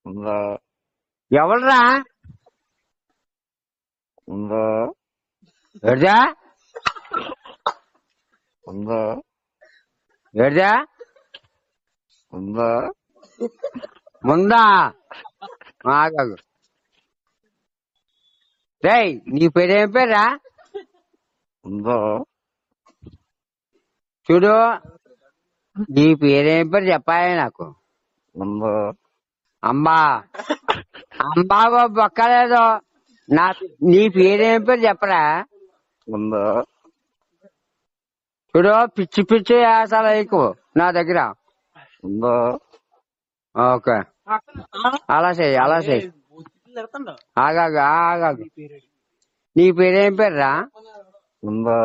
ఉందా ఎవరురా ఉందా ఏడ్జా ఉందా ఏడ్జా ఉందా ముందా ఆగు రేయ్ నీ పేరేం పేరా ఉందా చూడు నీ పేరేం పేరు చెప్పాలి నాకు ఉందా అంబా అంబా బొక్కలేదు నా నీ పేరేం పేరు చెప్పరా ఉందా చూడు పిచ్చి పిచ్చి వేసాలు ఎక్కువ నా దగ్గర ఉందా ఓకే అలా చెయ్యి ఆగాగు ఆగాగు నీ పేరేం పేరురా ఉందా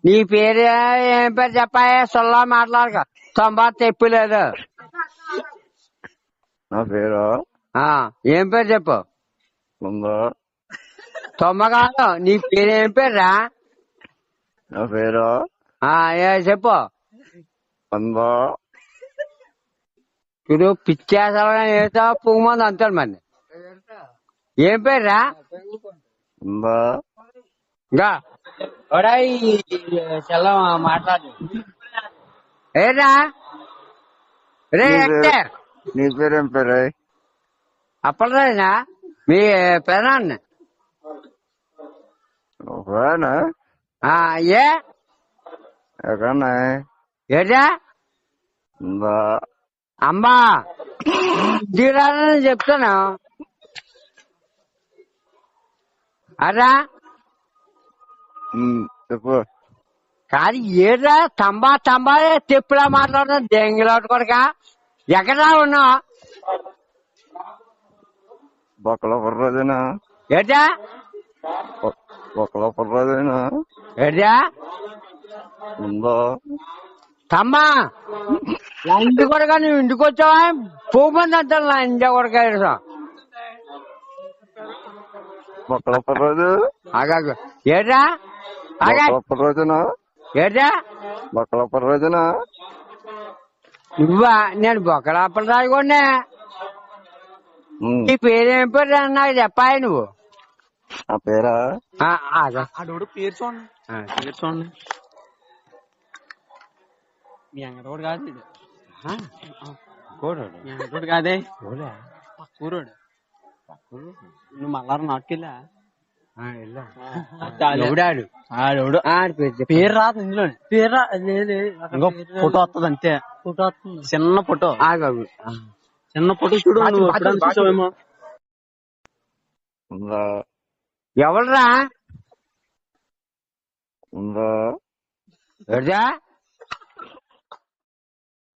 నీ పేరు ఏం పేరు చెప్పాయే సొల్లా మాట్లాడక తొంభై తెప్పులేదు నా పేరు ఏం పేరు చెప్పు ఉందా తొమ్మ కాదు నీ పేరు ఏం పేరురా నా పేరు చెప్పు ఉందా చూడు పిచ్చేసాలు ఏదో పువ్వు మంది అంటాడు మరి ఏం పేరురా ఉందా ఇంకా చెల్లం మాట్లాడు ఏరా రే యాక్టర్ నీ పేరేం పేరే అప్పటిదేనా మీ పెనాన్ని నువ్వేనా ఏ ఎక్కడన్నా ఏడా ఉందా అమ్మా దిగాలని చెప్తాను అరా చెప్పు కానీ ఏదా తంబా తెప్పులా మాట్లాడుతున్నా దెంగిలోటు కొడక ఎక్కడా ఉన్నావు బొక్కలో పర్రోజేనా ఏటా బొక్కలో పర్రోజేనా ఏటా ఉందా తమ్మా నా ఇంటి కొడక నువ్వు ఇంటికి వచ్చావా పువ్వు మంది అంటాను నా ఇంటి కొడక బొక్కలో పర్రోజు ఆగాగు ఏటా బొక్కలో పర్రోజేనా ఏటా బొక్కలో పర్రోజేనా నువ్వా నేను బొక్కలాపలు రాయకుండా నీ పేరేం పేరు నాకు చెప్పాయి నువ్వు ఆ పేరా ఆడోడు పేరు చూడండి మీ అంగడోడు కాదు మీ అంగడోడు కాదే పక్కూరోడు నువ్వు మళ్ళా నాటుకెళ్ళా ఆడోడు పేరు రాదు ఇందులో పేరు ఇంకో ఫోటో వస్తుంది అంతే ఫోటో వస్తుంది చిన్న ఫోటో చిన్న ఫోటో చూడు నువ్వు ఎప్పుడైనా చూసావేమో ఉందా ఎవరురా ఉందా ఏడ్జా